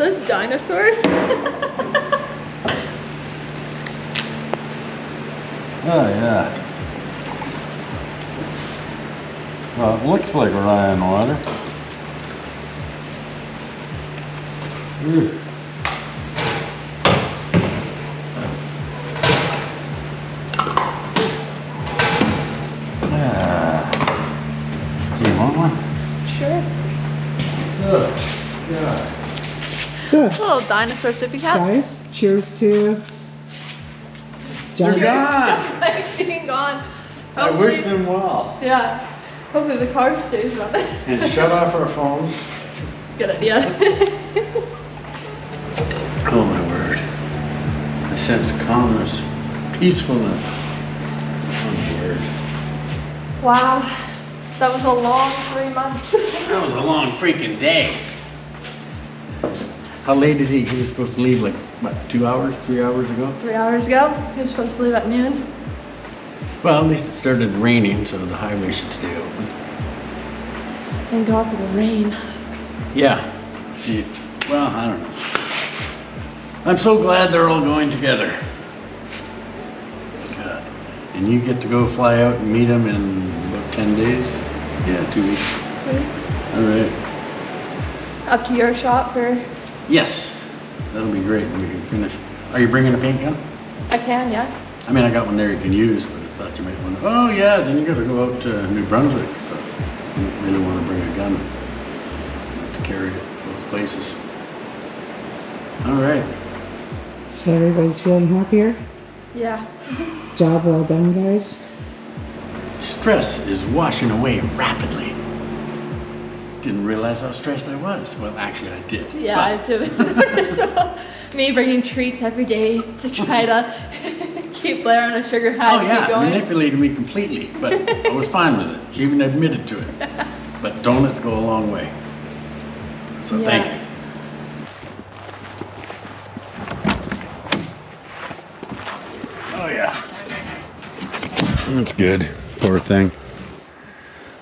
those dinosaurs? Oh yeah. Well, it looks like Ryan water. Do you want one? Sure. Oh, God. So, A little dinosaur sippy cup. guys, cheers to You're John. gone. Like being gone. I wish them well. Yeah. Hopefully the car stays running. And shut off our phones. Good idea. Oh my word. I sense calmness, peacefulness. Oh my word. Wow. That was a long 3 months. That was a long freaking day. How late is he? He was supposed to leave like, what, 2 hours, 3 hours ago? 3 hours ago. He was supposed to leave at noon. Well, at least it started raining, so the highway should stay open. Thank God for the rain. Yeah. See, well, I don't know. I'm so glad they're all going together. God. And you get to go fly out and meet them in about 10 days? Yeah, 2 weeks. 2 weeks. All right. Up to your shop for... Yes. That'll be great. We can finish. Are you bringing a paint gun? I can, yeah. I mean, I got one there you can use, but I thought you might want to. Oh, yeah, then you got to go out to New Brunswick, so you don't really want to bring a gun to carry it both places. All right. So everybody's feeling happier. Yeah. Job well done, guys. Stress is washing away rapidly. Didn't realize how stressed I was. Well, actually, I did. Yeah, but I do. So, me bringing treats every day to try to keep Blair on a sugar high. Oh, and yeah, keep going. manipulated me completely, but I was fine with it. She even admitted to it. But donuts go a long way. So Yeah. thank you. Oh, yeah. That's good. Poor thing.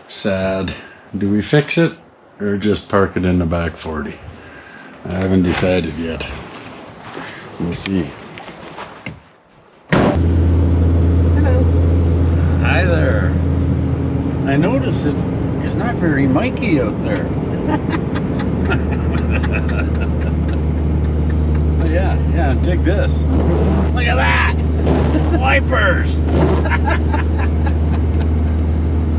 Sad. Do we fix it or just park it in the back 40? I haven't decided yet. We'll see. Hello. Hi there. I noticed it's not very Mikey out there. Oh, yeah, dig this. Look at that! Wipers!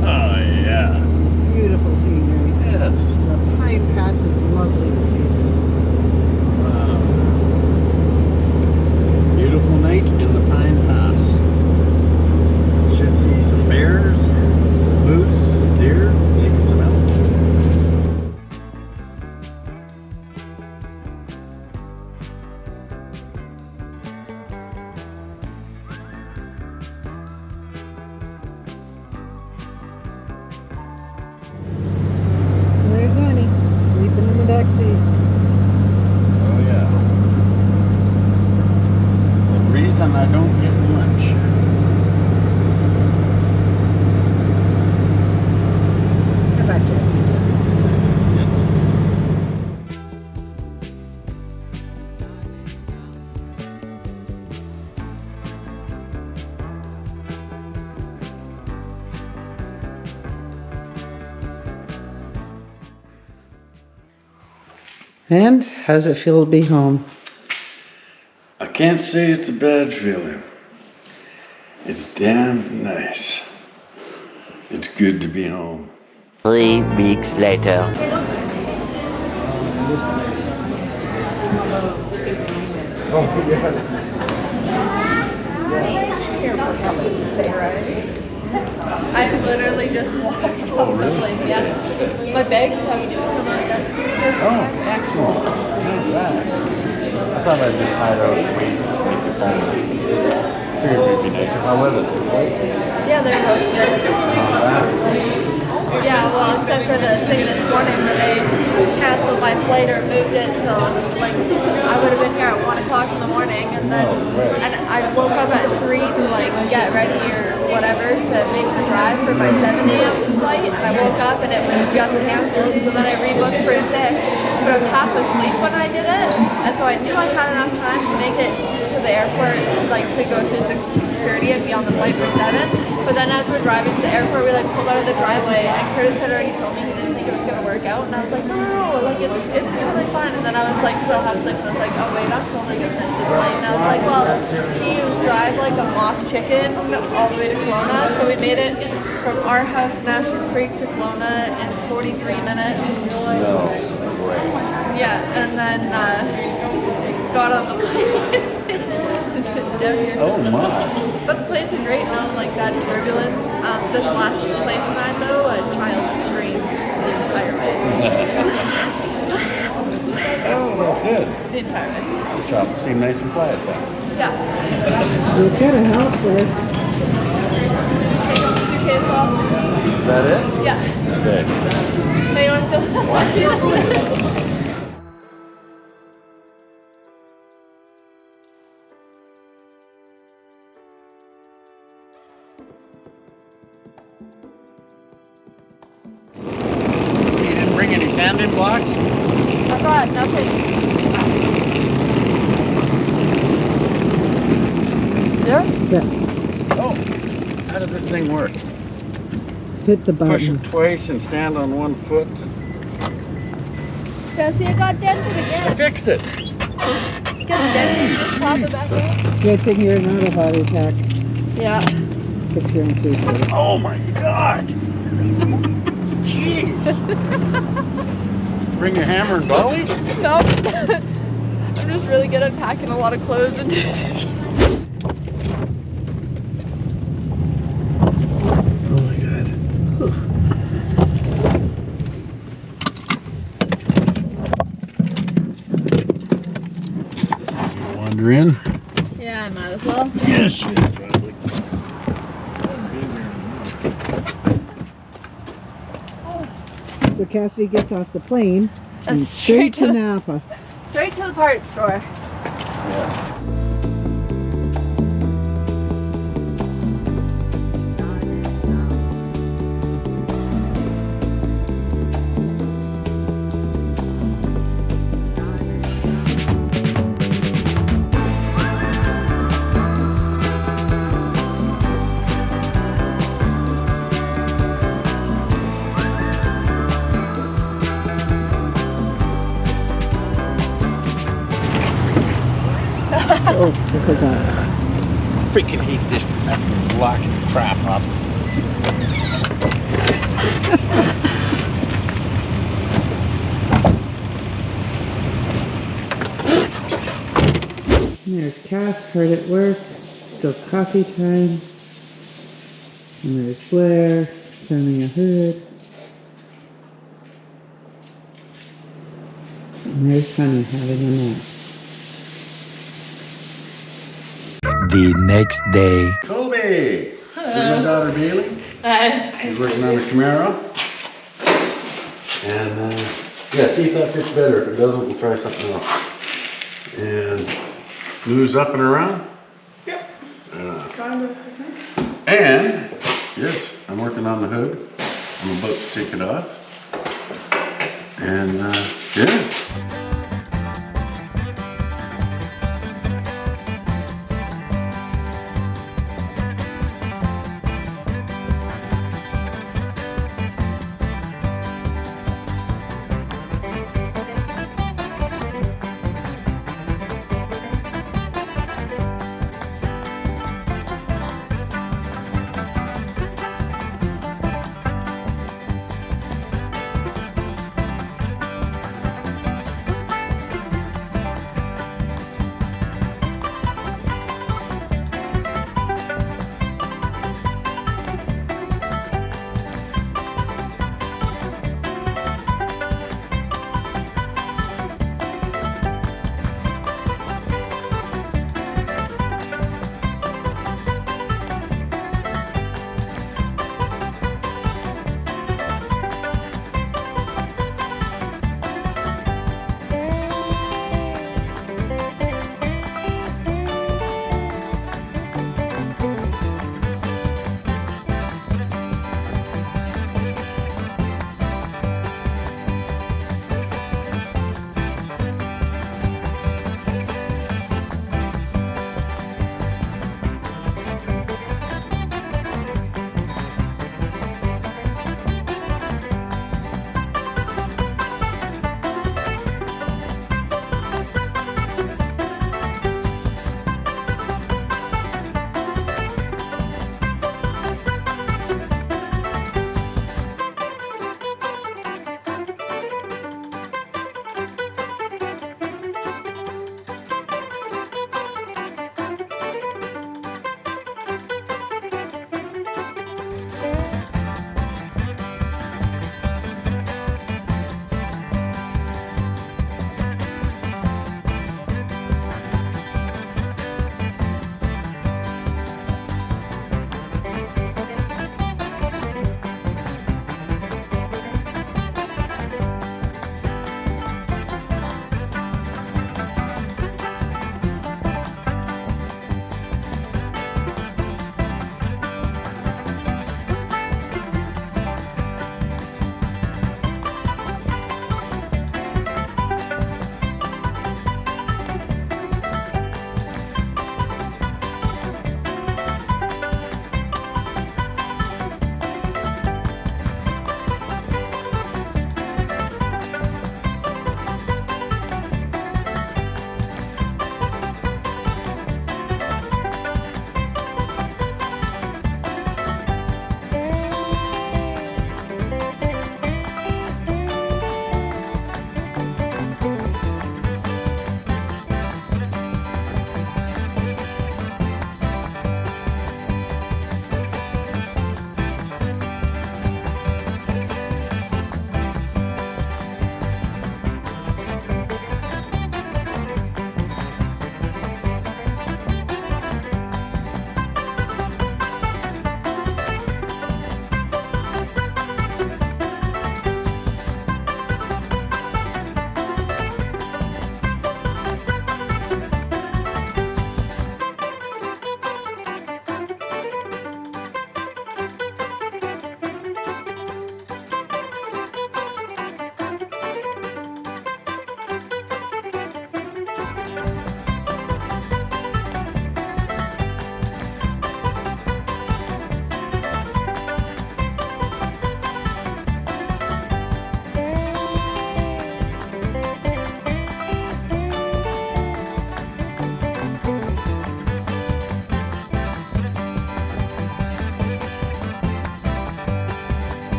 Oh, yeah. Beautiful scenery. Yes. The pine pass is lovely this evening. Wow. Beautiful night in the Pine Pass. Should see some bears, some moose, some deer, maybe some elk. There's Annie, sleeping in the back seat. Oh yeah. The reason I don't get lunch. How about you? Yes. And how's it feel to be home? I can't say it's a bad feeling. It's damn nice. It's good to be home. 3 weeks later. I literally just walked off the plane. Yeah. My bags haven't even come out yet. Oh, excellent. How's that? I thought I'd just hide out and wait to make the phone. Figured it'd be nice if I was it. Yeah, they're both good. Yeah, well, except for the thing this morning where they canceled my flight or moved it till, like, I would have been here at 1 o'clock in the morning, and then and I woke up at 3 to, like, get ready or whatever to make the drive for my 7 a.m. flight, and I woke up and it was just canceled, so then I rebooked for 6, but I was half asleep when I did it, and so I knew I had enough time to make it to the airport, like to go through security and be on the flight for 7. But then as we're driving to the airport, we like pulled out of the driveway, and Curtis had already told me he didn't think it was gonna work out, and I was like, no, like it's totally fine. And then I was like, still half asleep, and I was like, oh wait, I'm totally gonna miss this flight. And I was like, well, do you drive like a mock chicken all the way to Kelowna? So we made it from our house in Ashen Creek to Kelowna in 43 minutes. Yeah, and then got on the plane. Down here. Oh my. But the planes are great now, like that turbulence. This last plane ride though, a child screamed the entire way. Oh, that's good. The entire way. The shop seemed nice and quiet then. Yeah. You could have helped her. Take off the suitcase off. Is that it? Yeah. Okay. Hey, you want to fill this? You didn't bring any sanding blocks? I brought nothing. There? Yeah. Oh, how does this thing work? Hit the Push button. it twice and stand on one foot. Cassie, it got dented I again. fixed it. Get dented just top of that thing. Good thing you're not a heart attack. Yeah. Fix your own suitcase. Oh my God. Jeez. Bring your hammer and dolly? Nope. I'm just really good at packing a lot of clothes into Oh my God. Wander in? Yeah, I might as well. Yes, you probably. So Cassidy gets off the plane and That's straight to the- Napa. Straight to the parts store. Yeah. Oh, I forgot. Freaking hate this blocking crap up. And there's Cass, hard at work. Still coffee time. And there's Blair, sounding a hood. And there's Honey having a nap. The next day. Colby! This is my daughter Bailey. She's working on a Camaro. And yeah, see if that fits better. If it doesn't, we'll try something else. And Lou's up and around. Yep. And yes, I'm working on the hood. I'm about to take it off. And yeah.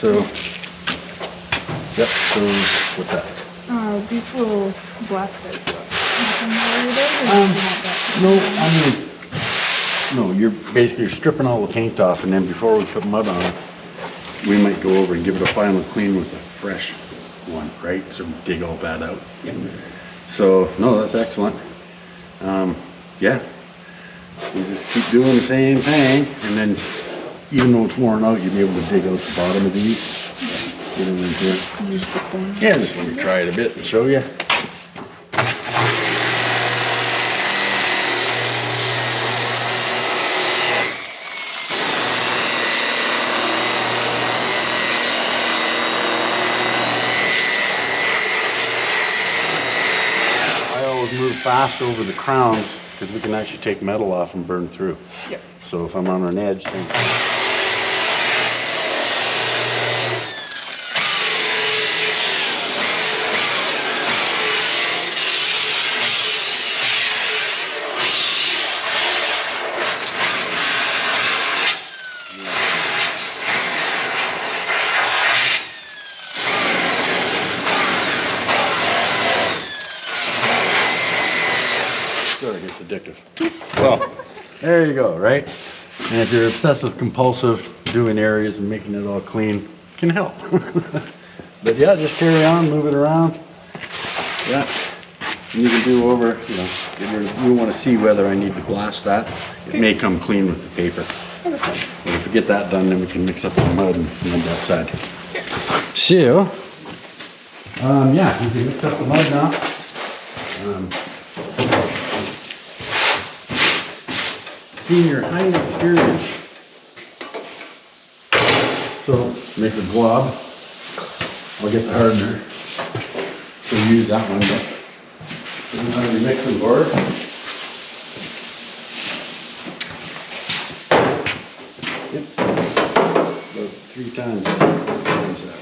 So, yep, so with that. These little black guys. No, you're basically stripping all the paint off, and then before we put mud on it, we might go over and give it a final clean with a fresh one, right? So dig all that out. Yep. So, no, that's excellent. Yeah, you just keep doing the same thing, and then even though it's worn out, you'll be able to dig out the bottom of these. Get them into it. Yeah, just let me try it a bit and show you. I always move fast over the crowns because we can actually take metal off and burn through. Yep. So if I'm on an edge, then good, it's addictive. Well, there you go, right? And if you're obsessive compulsive, doing areas and making it all clean can help. But yeah, just carry on, move it around. Yeah, and you can do over, you know, if you want to see whether I need to blast that. It may come clean with the paper. But if we get that done, then we can mix up the mud and mud that side. So, yeah, you can mix up the mud now. Seeing your highly experienced. So make the glob. I'll get the hardener. So use that one, but doesn't have any mixing board. Yep. About 3 times that.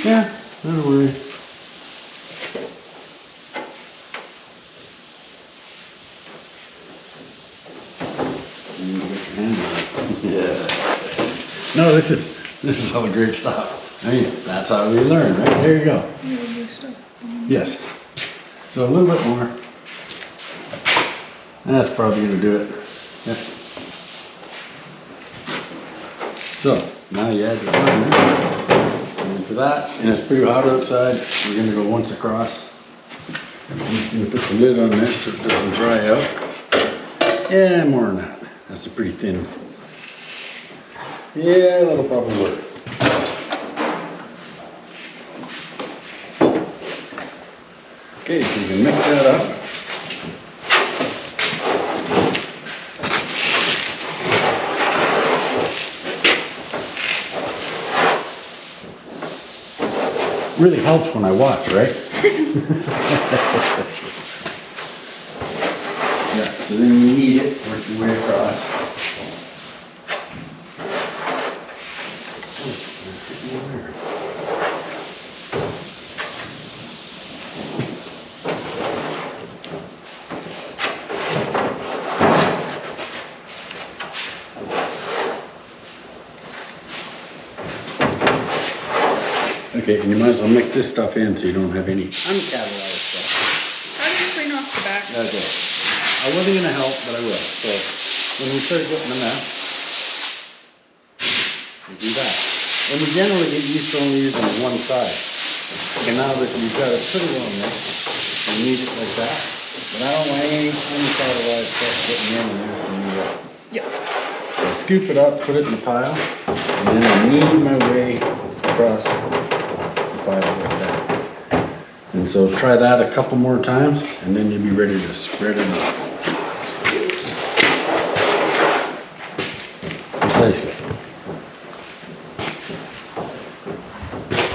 Yeah, don't worry. No, this is all great stuff. I mean, that's how we learn, right? There you go. Yes. So a little bit more. That's probably gonna do it. Yep. So now you add your primer. And for that, and it's pretty hot outside, we're gonna go once across. I'm just gonna put the lid on this so it doesn't dry out. Yeah, more than that. That's a pretty thin. Yeah, that'll probably work. Okay, so you can mix that up. Really helps when I watch, right? Yeah, so then you knead it, work your way across. Okay, and you might as well mix this stuff in so you don't have any uncatalyzed stuff. How do you clean off the back? Okay. I wasn't going to help, but I will. So when we start getting the mess, we do that. And we generally get used to only using one side. And now that you've got it pretty well mixed, you knead it like that. But I don't want any uncatalyzed stuff getting in and there's some knead up. Yep. So I scoop it up, put it in the pile, and then I knead my way across like that. And so try that a couple more times and then you'll be ready to spread it out. Precisely.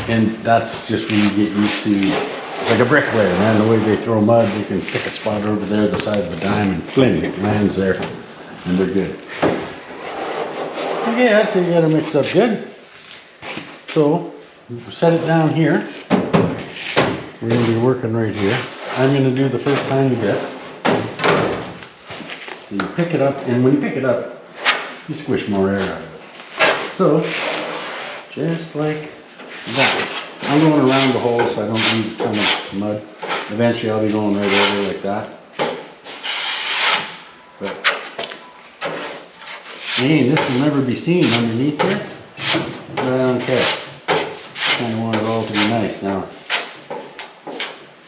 And that's just when you get used to, it's like a bricklayer, man, the way they throw mud, you can pick a spot over there the size of a dime and fling, it lands there and they're good. Okay, I'd say you got it mixed up good. So, set it down here. We're going to be working right here. I'm going to do the first tiny bit. You pick it up, and when you pick it up, you squish more air out of it. So, just like that. I'm going around the hole so I don't need a ton of mud. Eventually I'll be going right over like that. But, man, this will never be seen underneath there. But I don't care. Kind of want it all to be nice now.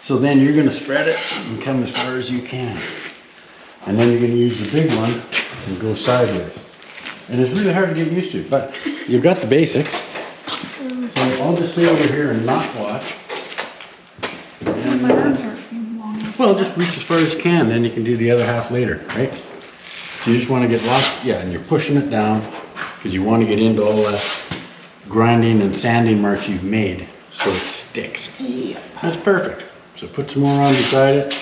So then you're going to spread it and come as far as you can. And then you're going to use the big one and go sideways. And it's really hard to get used to, but you've got the basics. So I'll just stay over here and not watch. And, well, just reach as far as you can, then you can do the other half later, right? So you just want to get lost, yeah, and you're pushing it down because you want to get into all that grinding and sanding marks you've made so it sticks. Yep. That's perfect. So put some more on beside it.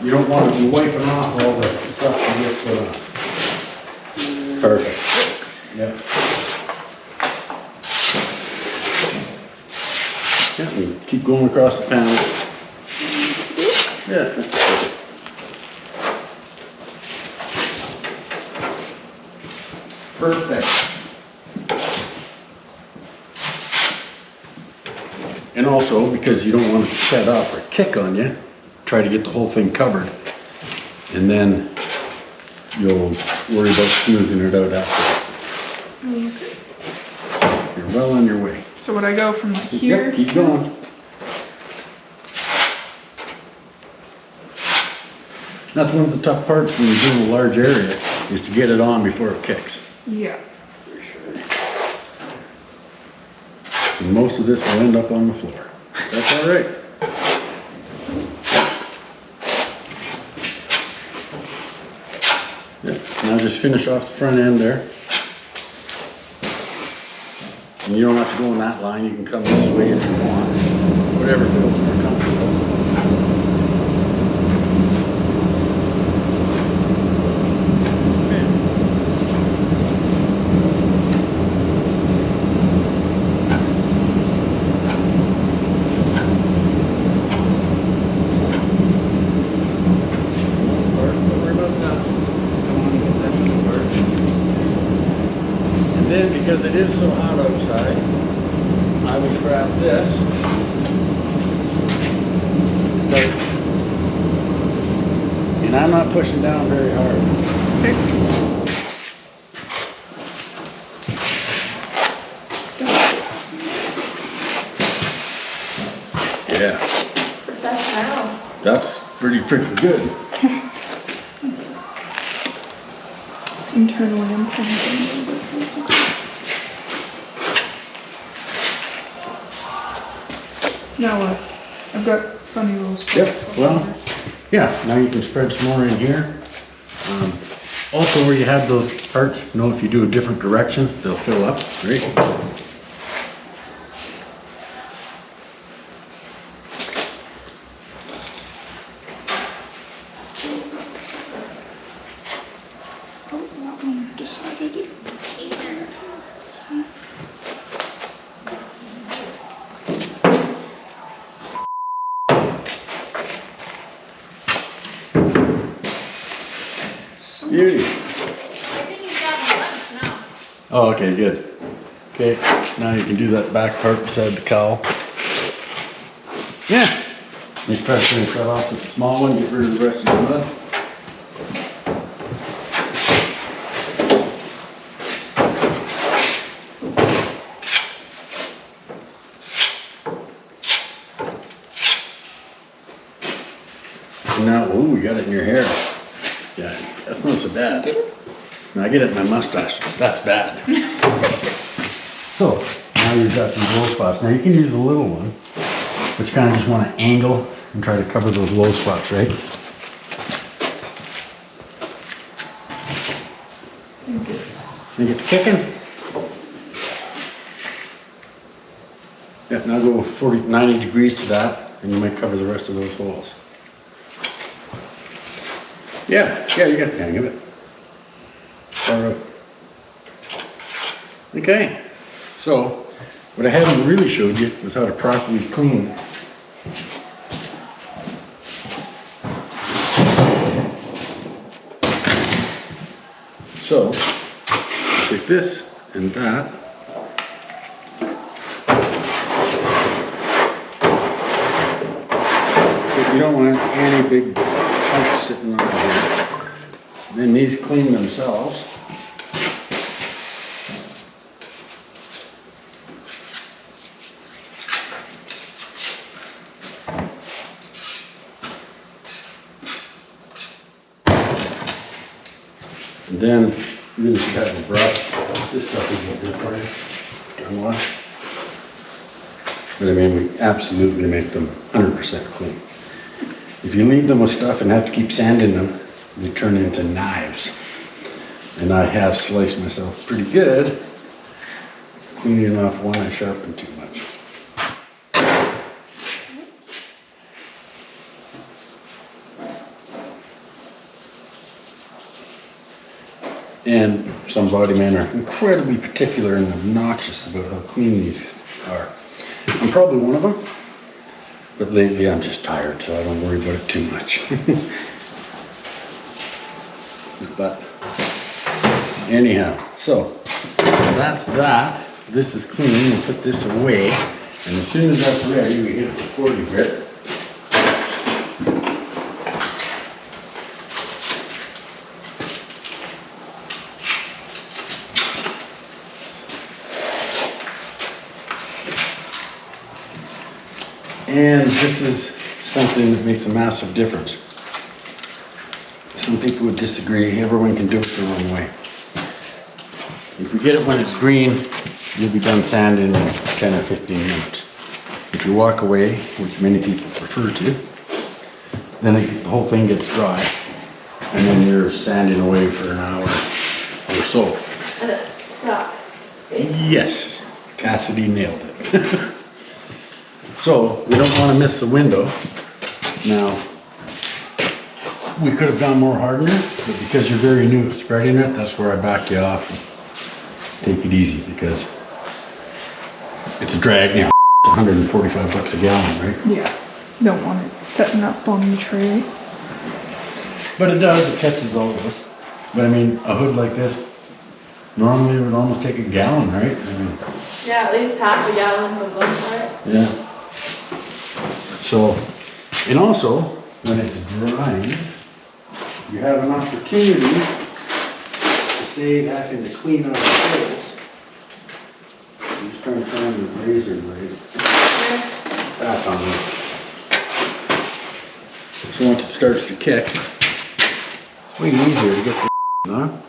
You don't want to be wiping off all the stuff you just put on. Perfect. Yep. Yeah, and keep going across the panel. Yeah, that's perfect. Perfect. And also, because you don't want it to set up or kick on you, try to get the whole thing covered. And then you'll worry about smoothing it out after. Okay. So you're well on your way. So would I go from here? Yep, keep going. That's one of the tough parts when you're doing a large area, is to get it on before it kicks. Yeah, for sure. And most of this will end up on the floor. That's all right. Yeah. Now just finish off the front end there. And you don't have to go in that line, you can come this way if you want. Whatever feels more comfortable. Because it is so hot outside, I would grab this, start, and I'm not pushing down very hard. Yeah, Professional. that's pretty freaking good. Internally, I'm panicking. Now what? I've got funny little spots. Yep, well, yeah, now you can spread some more in here. Also, where you have those parts, you know, if you do a different direction, they'll fill up, right? Oh, that one decided it. Beauty. I think he's having lunch now. Oh, okay, good. Okay, now you can do that back part beside the cowl. Yeah. You especially cut off with the small one, get rid of the rest of the mud. Now, ooh, you got it in your hair. Yeah, that's not so bad. Now I get it in my mustache. That's bad. So, now you've got these low spots. Now you can use the little one, but you kind of just want to angle and try to cover those low spots, right? Think it's kicking? Yeah, now go 90 degrees to that, and you might cover the rest of those holes. Yeah, you got the hang of it. All right. Okay, so what I haven't really showed you was how to properly clean. So, take this and that. But you don't want any big chunks sitting on here. Then these clean themselves. And then, even if you have a brush, this stuff is good for you. Gun wash. But I mean, we absolutely make them 100% clean. If you leave them with stuff and have to keep sanding them, they turn into knives. And I have sliced myself pretty good, cleaning off one I sharpened too much. And some body men are incredibly particular and obnoxious about how clean these are. I'm probably one of them, but lately I'm just tired, so I don't worry about it too much. But anyhow, so that's that. This is clean. We'll put this away, and as soon as that's ready, we hit the 40 grit. And this is something that makes a massive difference. Some people would disagree. Everyone can do it their own way. If you get it when it's green, you'll be done sanding in 10 or 15 minutes. If you walk away, which many people prefer to, then the whole thing gets dry. And then you're sanding away for an hour or so. And it sucks. Yes, Cassidy nailed it. So, we don't want to miss the window. Now, we could have done more hardener, but because you're very new at spreading it, that's where I back you off. Take it easy, because it's a drag, you know, it's 145 bucks a gallon, right? Yeah. Don't want it setting up on the tray. But it does, it catches all of us. But I mean, a hood like this, normally it would almost take a gallon, right? I mean, Yeah, at least half a gallon of one part. yeah. So, and also, when it's drying, you have an opportunity to save having to clean out the holes. I'm just trying to find the razor blade. Back on it. So once it starts to kick, it's way easier to get the on.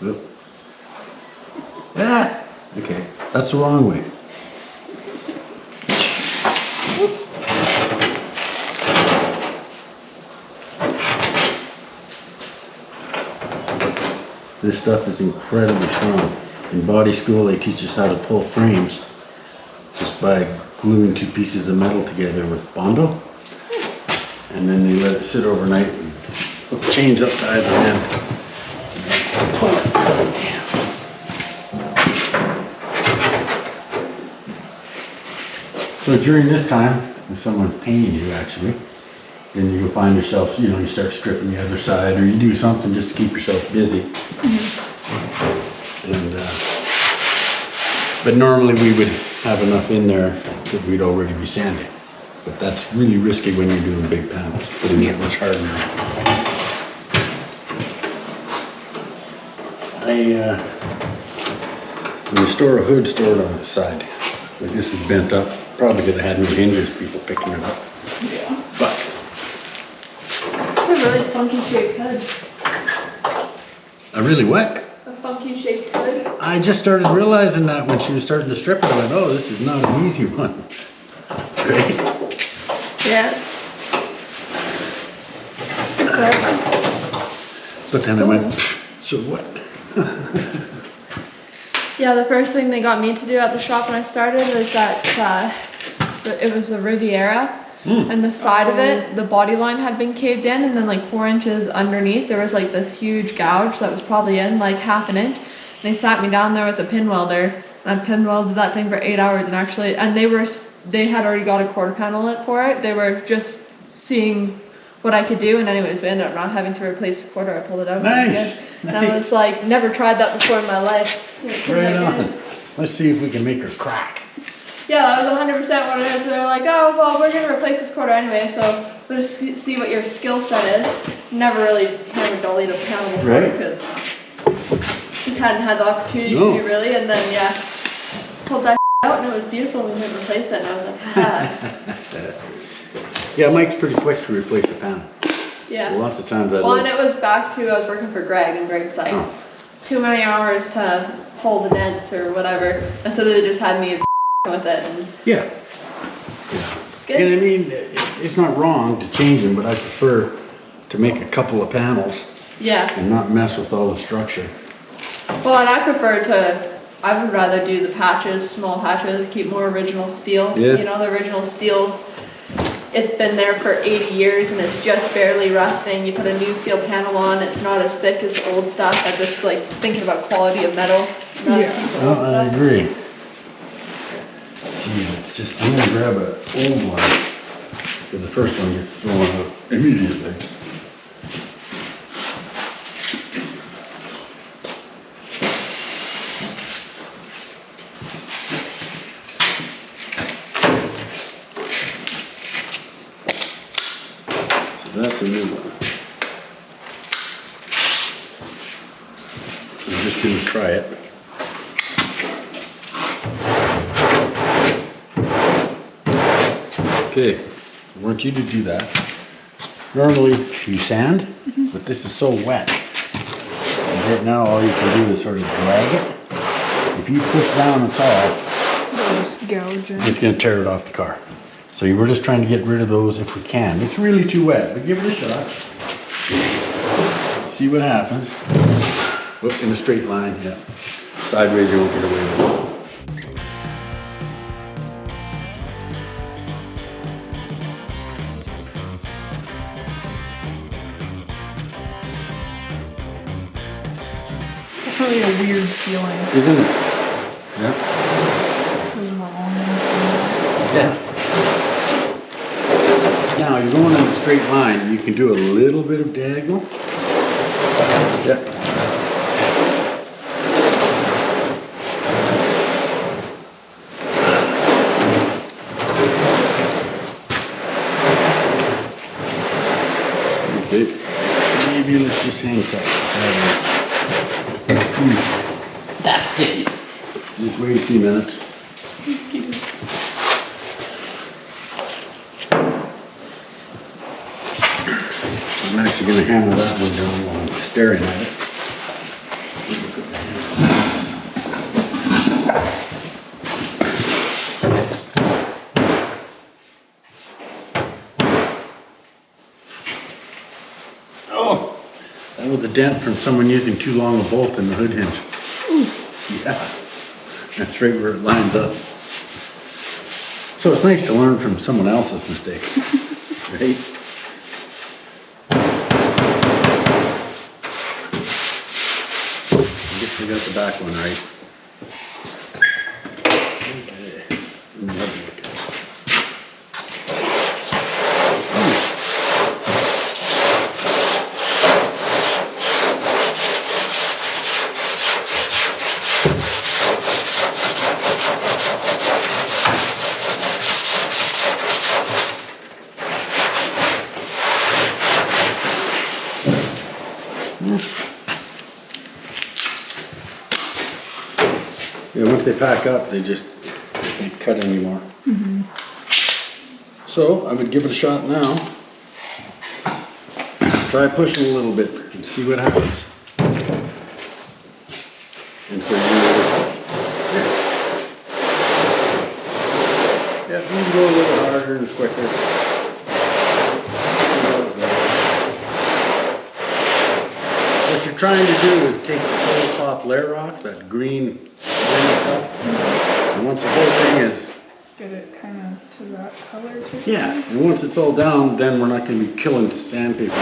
Oop. Ah! Okay, that's the wrong way. Oops. This stuff is incredibly strong. In body school, they teach us how to pull frames just by gluing two pieces of metal together with Bondo. And then they let it sit overnight and hook chains up to either end. Pull it. So during this time, if someone's paying you actually, then you go find yourself, you know, you start stripping the other side, or you do something just to keep yourself busy. And, but normally we would have enough in there that we'd already be sanding. But that's really risky when you're doing big panels, putting it much harder. When you store a hood, store it on its side. Like this is bent up, probably because I had no hinges, people picking it up. Yeah. But It's a really funky shaped hood. I really what? A funky shaped hood. I just started realizing that when she was starting to strip it. I went, oh, this is not an easy one. Right? Yeah. But then I went, so what? Yeah, the first thing they got me to do at the shop when I started was that it was the Riviera, and the side of it, the body line had been caved in, and then like 4 inches underneath, there was like this huge gouge that was probably in like half an inch. And they sat me down there with a pin welder, and I pin welded that thing for 8 hours, and they had already got a quarter panel lit for it. They were just seeing what I could do, and anyways, we ended up not having to replace the quarter. I pulled it out. And it was Nice. good. And I was like, never tried that before in my life. Right on. Let's see if we can make her crack. Yeah, that was 100% what it is. They were like, oh, well, we're gonna replace this quarter anyway, so we'll just see what your skill set is. Never really hammered dollied a panel before Right. because just hadn't had the opportunity No. to really, and then yeah, pulled that out and it was beautiful. We didn't replace it, and I was like, ah. Yeah, Mike's pretty quick to replace a panel. Yeah. Lots of times I Well, and look. it was back to, I was working for Greg, and Greg's like, Oh. too many hours to hold the dents or whatever, and so they just had me with it, and Yeah. it's good. And I mean, it's not wrong to change them, but I prefer to make a couple of panels Yeah. and not mess with all the structure. Well, and I would rather do the patches, small patches, keep more original steel. Yeah. You know, the original steels, it's been there for 80 years and it's just barely rusting. You put a new steel panel on, it's not as thick as the old stuff. I just like thinking about quality of metal. rather Yeah. than the old Oh, I stuff. agree. Gee, it's just, I'm gonna grab an old one, because the first one gets thrown out immediately. So that's a new one. I'm just gonna try it. Okay, I want you to do that. Normally you sand, but this is so wet. And right now all you can do is sort of drag it. If you push down at all, They'll just gouge it. it's gonna tear it off the car. So we're just trying to get rid of those if we can. It's really too wet, but give it a shot. See what happens. Whoop, in a straight line, yeah. Sideways you won't get away with it. Definitely a weird feeling. Isn't it? Yeah. Those wrong. Yeah. Now you're going in a straight line. You can do a little bit of diagonal. Yeah. Okay. Maybe let's just hang tight. That's sticky. Just wait a few minutes. I'm actually going to hammer that one down while I'm staring at it. Oh, that was a dent from someone using too long a bolt in the hood hinge. Yeah, that's right where it lines up. So it's nice to learn from someone else's mistakes, right? I guess we got the back one right. Yeah, once they pack up, they just can't cut anymore. So I would give it a shot now. Try pushing a little bit and see what happens. And so yeah, you can go a little harder and quicker. What you're trying to do is take the whole top layer off, that green layer top. And once the whole thing is, Get it kind of to that color too. yeah, and once it's all down, then we're not going to be killing sandpaper.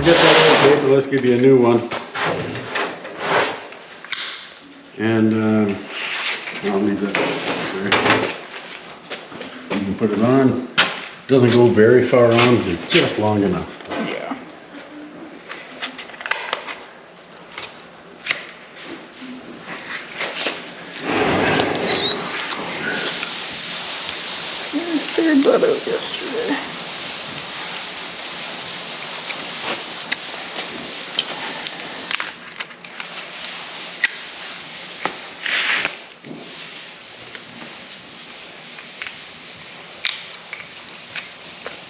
forget that old paper, let's give you a new one. And I'll leave that there. You can put it on. Doesn't go very far on, but just long enough. Yeah. I figured that out yesterday.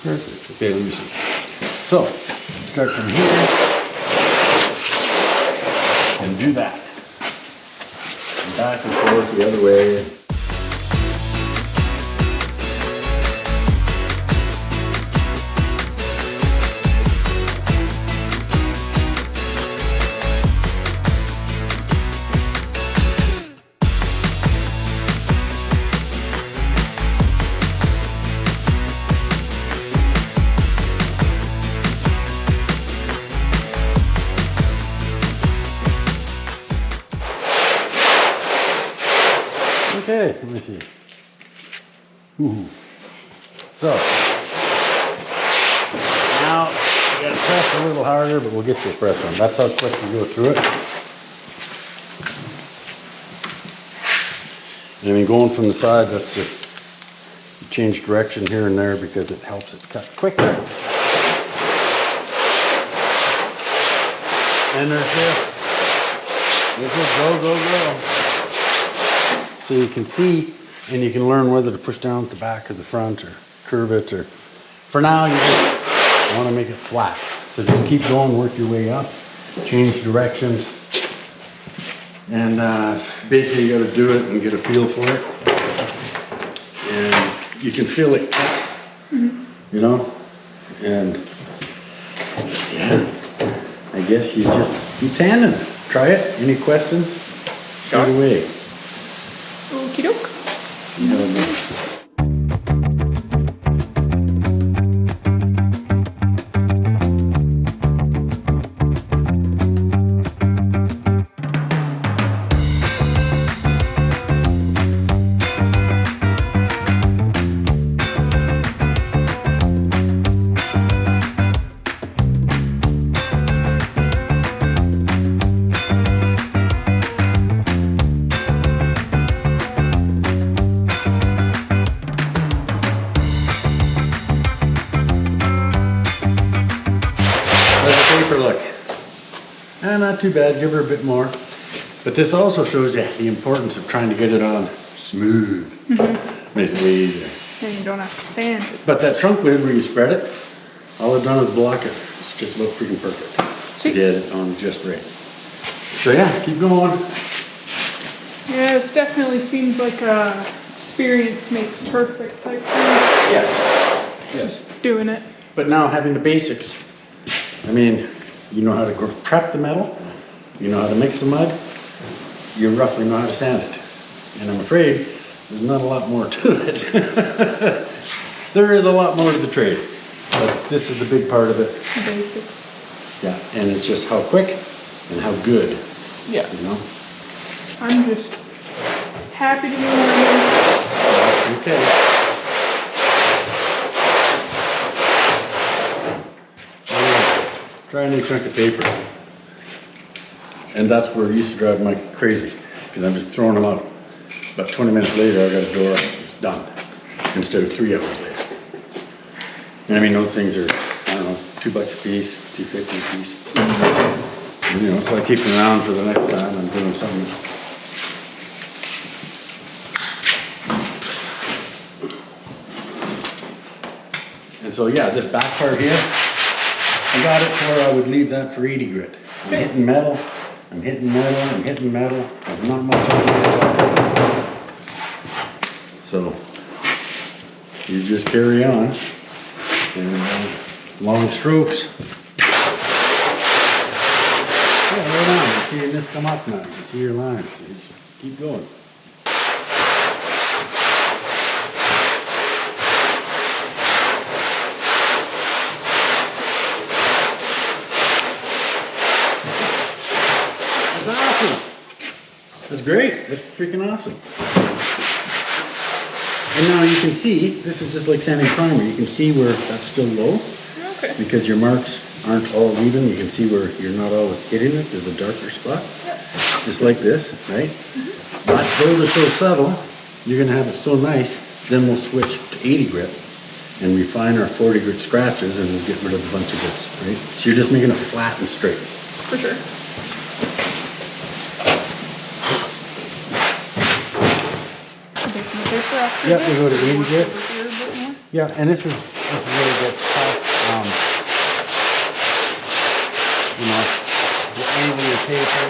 Perfect. Okay, let me see. So, start from here and do that. And back and forth the other way. Okay, let me see. Ooh. So, now you gotta press a little harder, but we'll get to the fresh one. That's how quick you go through it. And then going from the side, that's just you change direction here and there because it helps it cut quicker. And there's this. Go, go, go. So you can see and you can learn whether to push down at the back or the front or curve it, or for now you just want to make it flat. So just keep going, work your way up, change directions, and basically you got to do it and get a feel for it. And you can feel it cut, you know, and yeah, I guess you just keep sanding. Try it. Any questions? Shoot away. Okie doke. See how it goes. Look, not too bad, give her a bit more, but this also shows you the importance of trying to get it on smooth. Makes it way easier. And you don't have to sand it. But that trunk lid where you spread it, all I've done is block it. It's just about freaking perfect. Sweet. Get it on just right. So yeah, keep going. Yeah, it definitely seems like a experience makes perfect type thing. Yes. Yes. Doing it. But now having the basics, I mean, you know how to prep the metal, you know how to mix the mud, you roughly know how to sand it. And I'm afraid there's not a lot more to it. There is a lot more to the trade, but this is the big part of it. The basics. Yeah, and it's just how quick and how good, Yeah. you know? I'm just happy to be learning. Okay. Try a new chunk of paper. And that's where it used to drive Mike crazy, because I'm just throwing them out. About 20 minutes later, I got a door, it's done, instead of 3 hours later. And I mean, those things are, I don't know, $2 a piece, $2.50 a piece. And, you know, so I keep them around for the next time I'm doing something. And so yeah, this back part here, I got it where I would leave that for 80 grit. I'm hitting metal, I'm hitting metal, I'm hitting metal. There's not much on it. So you just carry on and long strokes. Yeah, right on. You're seeing this come up now. You see your lines. You just keep going. great. That's freaking awesome. And now you can see, this is just like sanding primer. You can see where that's still low. Okay. Because your marks aren't all even. You can see where you're not always hitting it. There's a darker spot. Yep. Just like this, right? But those are so subtle, you're gonna have it so nice, then we'll switch to 80 grit and refine our 40 grit scratches and we'll get rid of a bunch of this, right? So you're just making it flat and straight. For sure. Yep, we go to 80 grit. Yeah, and this is really good stuff. You know, the angle of your paper.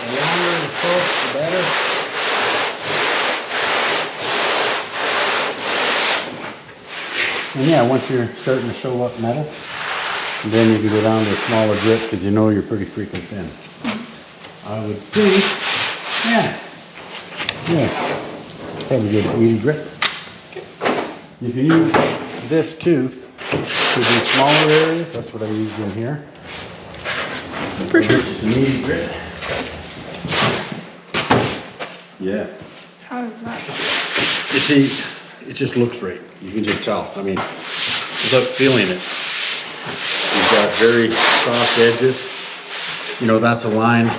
The longer the stroke, the better. And yeah, once you're starting to show up metal, then you can go down to a smaller grit because you know you're pretty freaking thin. I would think, yeah, probably good 80 grit. You can use this too to do smaller areas. That's what I used in here. For sure. Just an 80 grit. Yeah. How does that? You see, it just looks right. You can just tell. I mean, without feeling it. You've got very soft edges. You know, that's a line.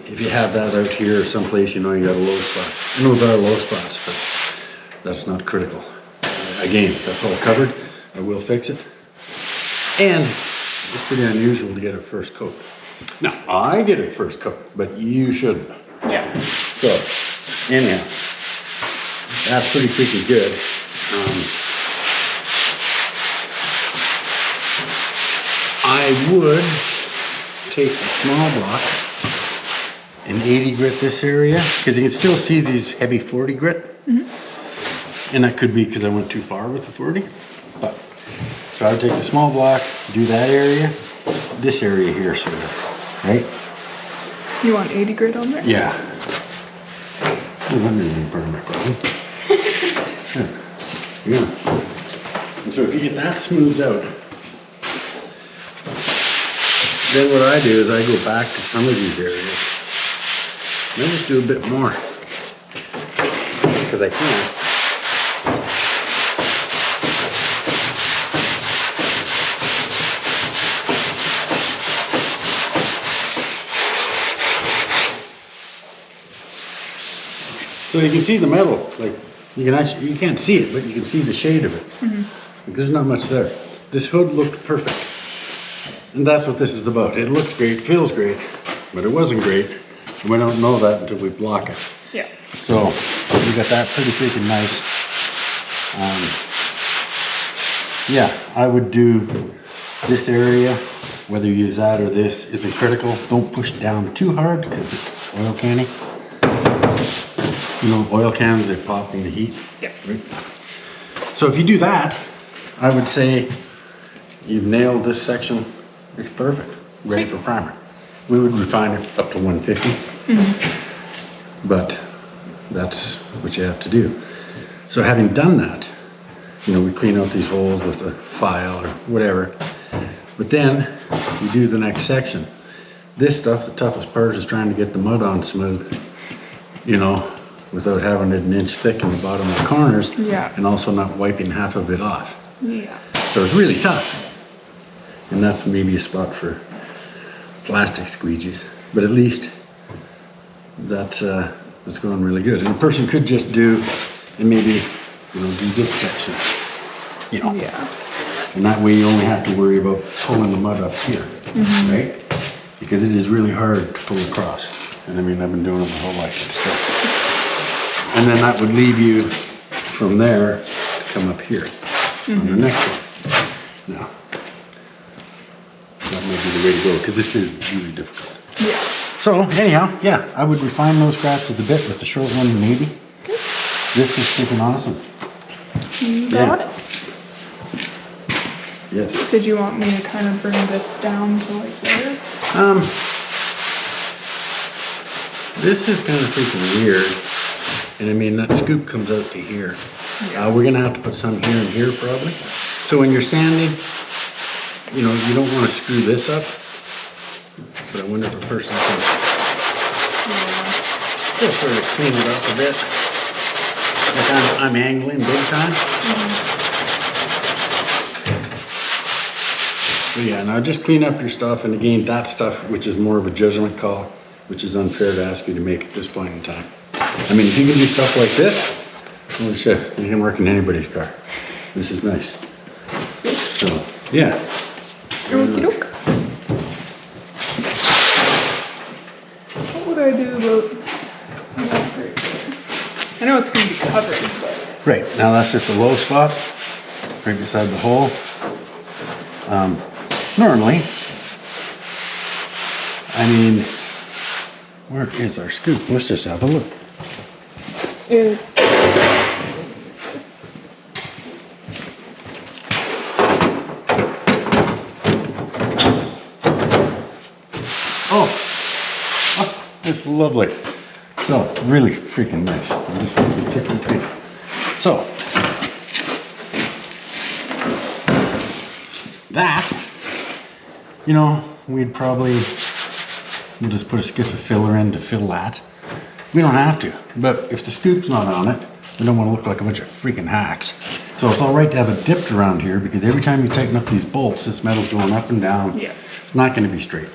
If you have that out here someplace, you know you got a low spot. I know there are low spots, but that's not critical. Again, that's all covered. I will fix it. And it's pretty unusual to get a first coat. Now, I get a first coat, but you shouldn't. Yeah. So, anyhow, that's pretty freaking good. I would take a small block and 80 grit this area, because you can still see these heavy 40 grit. And that could be because I went too far with the 40. But, so I would take the small block, do that area, this area here sort of, right? You want 80 grit on there? Yeah. Well, that isn't part of my problem. Yeah. And so if you get that smoothed out, then what I do is I go back to some of these areas and I just do a bit more because I can. So you can see the metal, like you can't see it, but you can see the shade of it. Like, there's not much there. This hood looked perfect. And that's what this is about. It looks great, feels great, but it wasn't great. And we don't know that until we block it. Yeah. So we got that pretty freaking nice. Yeah, I would do this area, whether you use that or this isn't critical. Don't push down too hard because it's oil canning. You know, oil cans, they pop in the heat. Yeah. Right? So if you do that, I would say you've nailed this section. It's perfect, ready for primer. We would refine it up to 150, but that's what you have to do. So having done that, you know, we clean out these holes with a file or whatever, but then you do the next section. This stuff, the toughest part is trying to get the mud on smooth, you know, without having it an inch thick in the bottom of the corners, and also not wiping half of it off. Yeah. So it's really tough. And that's maybe a spot for plastic squeegees, but at least that's going really good. And a person could just do, and maybe, you know, do this section, you know. Yeah. And that way you only have to worry about pulling the mud up here, right? Because it is really hard to pull across. And I mean, I've been doing it my whole life. And then that would leave you from there to come up here on the next one. Now, that might be the way to go because this is really difficult. Yeah. So anyhow, yeah, I would refine those scratches a bit with the short one maybe. This is freaking awesome. You got it. Yes. Did you want me to kind of bring this down to like there? This is kind of freaking weird. And I mean, that scoop comes out to here. We're gonna have to put some here and here probably. So when you're sanding, you know, you don't want to screw this up, but I wonder if a person can just sort of clean it up a bit. Like I'm angling big time. But yeah, now just clean up your stuff, and again, that stuff, which is more of a judgment call, which is unfair to ask you to make at this point in time. I mean, if you can do stuff like this, holy shit, you can work in anybody's car. This is nice. So, yeah. Okey doke. What would I do about that right there? I know it's going to be covered, but... Right, now that's just a low spot, right beside the hole. Normally, I mean, where is our scoop? Let's just have a look. It's... Oh, it's lovely. So, really freaking nice. I'm just freaking ticking pink. So, that, you know, we'll just put a skiff of filler in to fill that. We don't have to, but if the scoop's not on it, we don't want to look like a bunch of freaking hacks. So it's all right to have it dipped around here, because every time you tighten up these bolts, this metal's going up and down. Yeah. It's not going to be straight.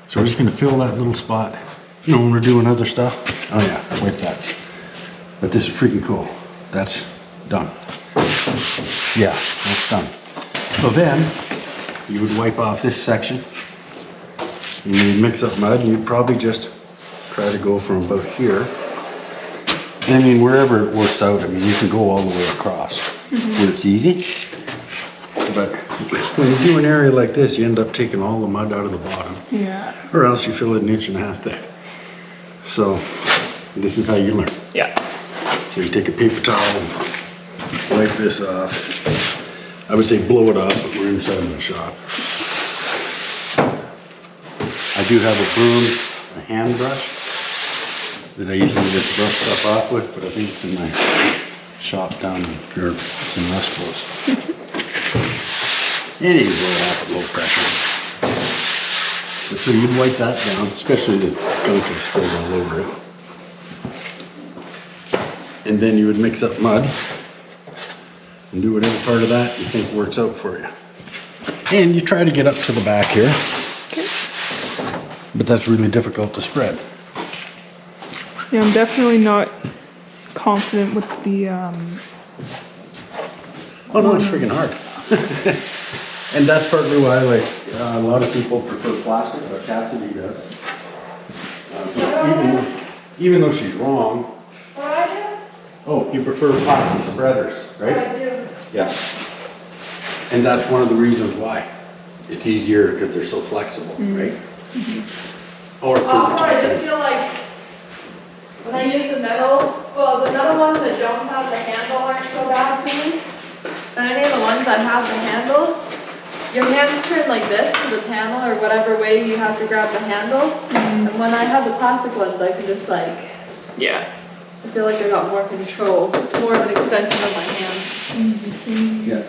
So we're just going to fill that little spot. You know, when we're doing other stuff. Oh yeah, wipe that. But this is freaking cool. That's done. Yeah, that's done. So then, you would wipe off this section. And you'd mix up mud, and you'd probably just try to go from about here. And I mean, wherever it works out, I mean, you can go all the way across where it's easy. But when you do an area like this, you end up taking all the mud out of the bottom. Yeah. Or else you fill it 1.5 inches thick. So, this is how you learn. Yeah. So you take a paper towel, wipe this off. I would say blow it off, but we're inside my shop. I do have a broom, a hand brush, that I usually just brush stuff off with, but I think it's in my shop down here. It's in Westcoast. It is roll off at low pressure. So you'd wipe that down, especially this gunk is spilled all over it. And then you would mix up mud and do whatever part of that you think works out for you. And you try to get up to the back here. Okay. But that's really difficult to spread. Yeah, I'm definitely not confident with the, Oh no, it's freaking hard. And that's partly why, like, a lot of people prefer plastic, but Cassidy does. Even though she's wrong. What I do? Oh, you prefer epoxy spreaders, right? I do. Yeah. And that's one of the reasons why. It's easier because they're so flexible, right? Or for Also, I just feel like when I use the metal ones that don't have the handle aren't so bad to me. But any of the ones that have the handle, your hands turn like this to the panel or whatever way you have to grab the handle. And when I have the plastic ones, I can just like, yeah. I feel like I got more control. It's more of an extension of my hand. Yeah.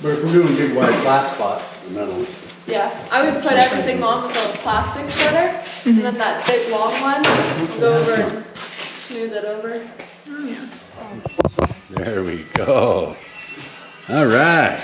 But if we're doing big wide flat spots, the metals. Yeah, I always put everything on with a plastic spreader, and then that big long one, go over and smooth it over. There we go. All right.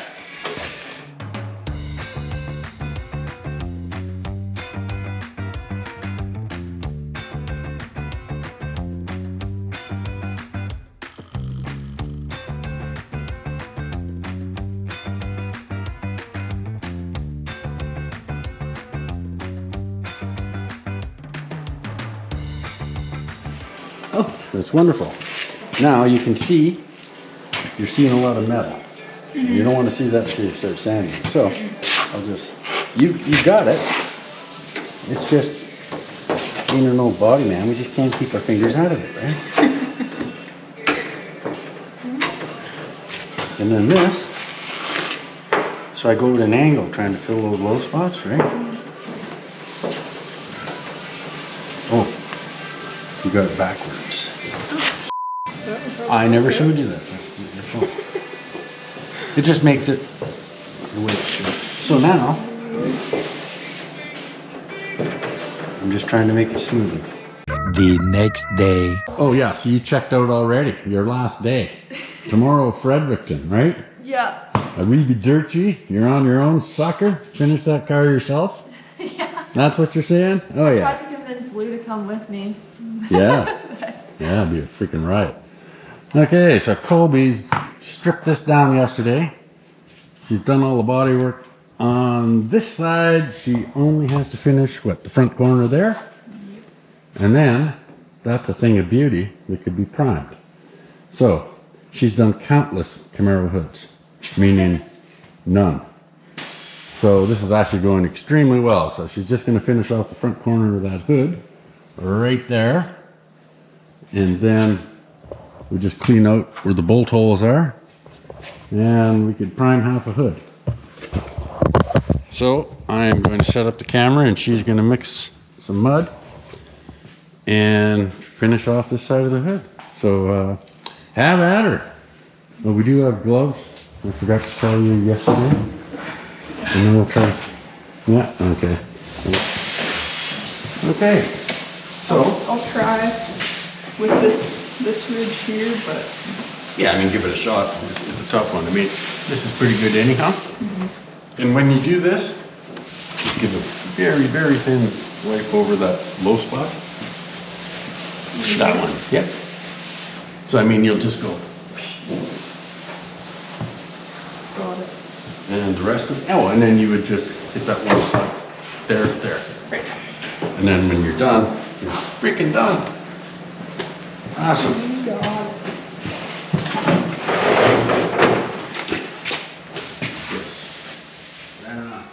Oh, that's wonderful. Now you can see, you're seeing a lot of metal. You don't want to see that until you start sanding. So, I'll just, you got it. It's just, being an old body man, we just can't keep our fingers out of it, right? And then this, so I go at an angle trying to fill those low spots, right? Oh, you got it backwards. I never showed you that. That's your fault. It just makes it the way it should. So now, I'm just trying to make a smoothie. The next day. Oh yeah, so you checked out already. Your last day. Tomorrow, Fredericton, right? Yeah. Arrivederci. You're on your own, sucker. Finish that car yourself. Yeah. That's what you're saying? Oh I yeah. tried to convince Lou to come with me. Yeah. Yeah, it'd be a freaking riot. Okay, so Colby's stripped this down yesterday. She's done all the body work. On this side, she only has to finish, what, the front corner there? And then, that's a thing of beauty that could be primed. So, she's done countless Camaro hoods, meaning none. So this is actually going extremely well. So she's just going to finish off the front corner of that hood, right there. And then we just clean out where the bolt holes are, and we could prime half a hood. So I'm going to set up the camera, and she's going to mix some mud and finish off this side of the hood. So have at her. Well, we do have gloves. I forgot to tell you yesterday. And then we'll try. Yeah. Okay. Okay. So I'll try with this ridge here, but yeah, I mean, give it a shot. It's a tough one. I mean, this is pretty good anyhow. And when you do this, just give a very, very thin wipe over that low spot. That one. Yep. So I mean, you'll just go. got it. And the rest of, oh, and then you would just hit that one spot. There. Right. And then when you're done, you're freaking done. Awesome. You got it. Yes. Right on.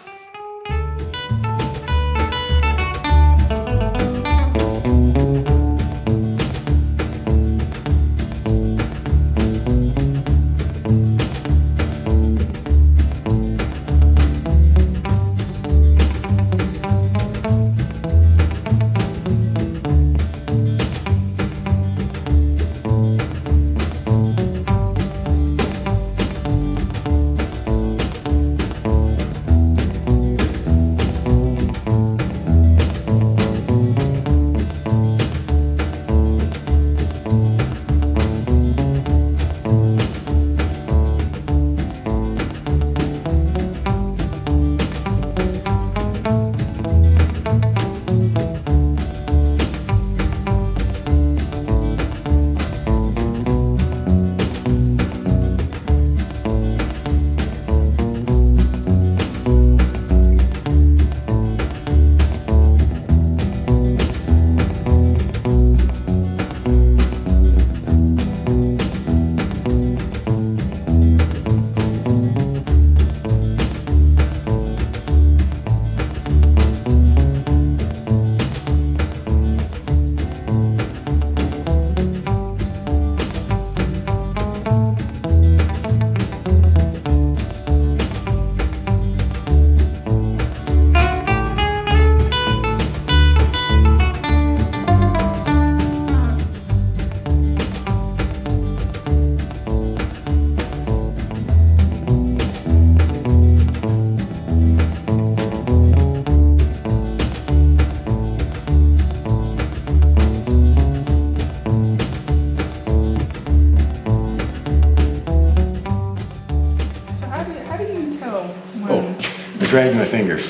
I drag my fingers.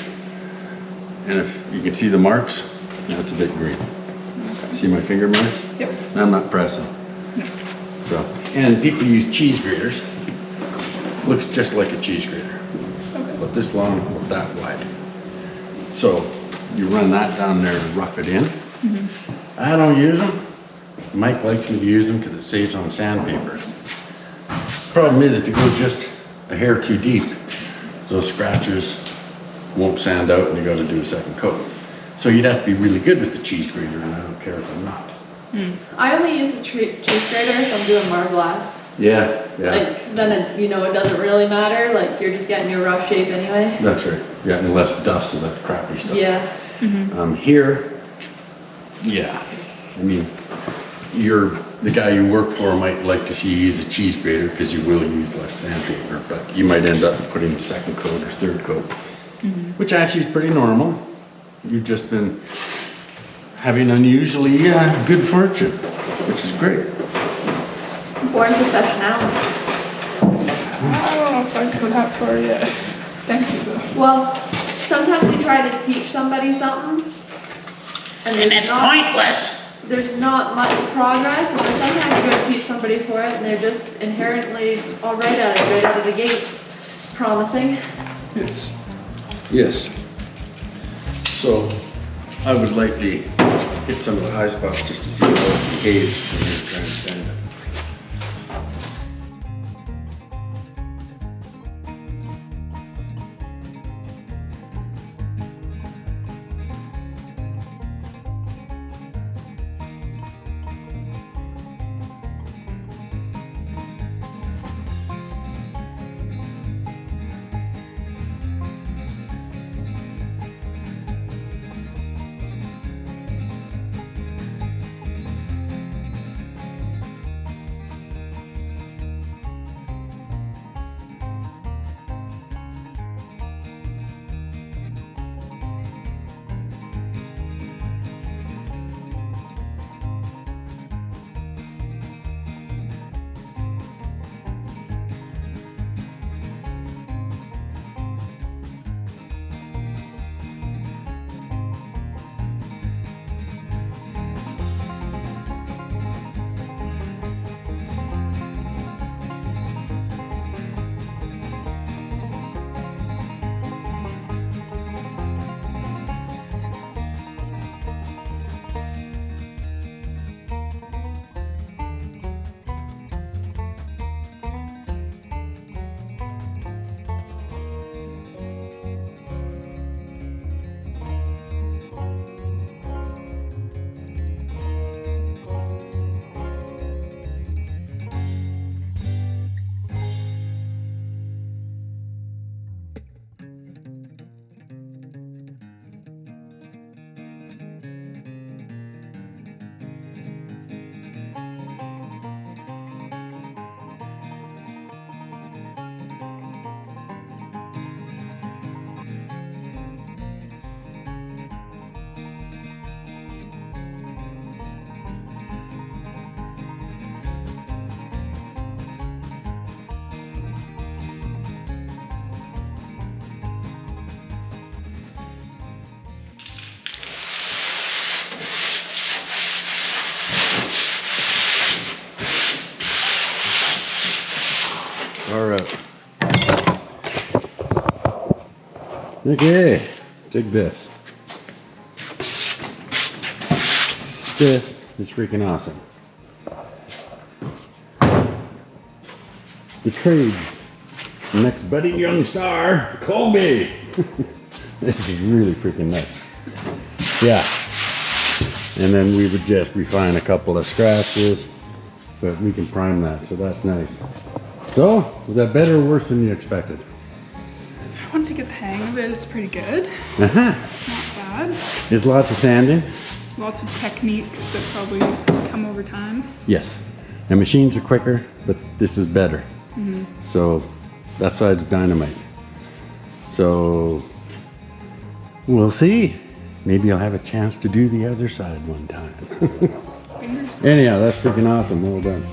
And if you can see the marks, that's a bit green. See my finger marks? Yep. And I'm not pressing. So, and people use cheese graters. Looks just like a cheese grater. Okay. About this long, about that wide. So you run that down there and rough it in. Mm-hmm. I don't use them. Mike likes me to use them because it saves on sandpaper. Problem is, if you go just a hair too deep, those scratches won't sand out and you got to do a second coat. So you'd have to be really good with the cheese grater, and I don't care if I'm not. I only use the cheese grater if I'm doing marbled. Yeah. Like, then it, you know, it doesn't really matter. Like, you're just getting your rough shape anyway. That's right. Yeah, and less dust of that crappy stuff. Yeah. Here, yeah. I mean, the guy you work for might like to see you use a cheese grater because you will use less sandpaper, but you might end up putting a second coat or third coat. which actually is pretty normal. You've just been having unusually good fortune, which is great. Born professional. I don't know if I'd go that far yet. Thank you though. Well, sometimes you try to teach somebody something, and it's pointless. There's not much progress, and then sometimes you go to teach somebody for it, and they're just inherently all right at it, right out of the gate, promising. Yes. Yes. So I would like to hit some of the high spots just to see how it behaves when you're trying to stand it. All right. Okay, dig this. This is freaking awesome. The trades. Next budding young star, Colby. This is really freaking nice. Yeah. And then we would just refine a couple of scratches, but we can prime that, so that's nice. So, was that better or worse than you expected? Once you get the hang of it, it's pretty good. Uh-huh. Not bad. There's lots of sanding. Lots of techniques that probably come over time. Yes. And machines are quicker, but this is better. Mm-hmm. So, that side's dynamite. So, we'll see. Maybe I'll have a chance to do the other side one time. Anyhow, that's freaking awesome. Well done.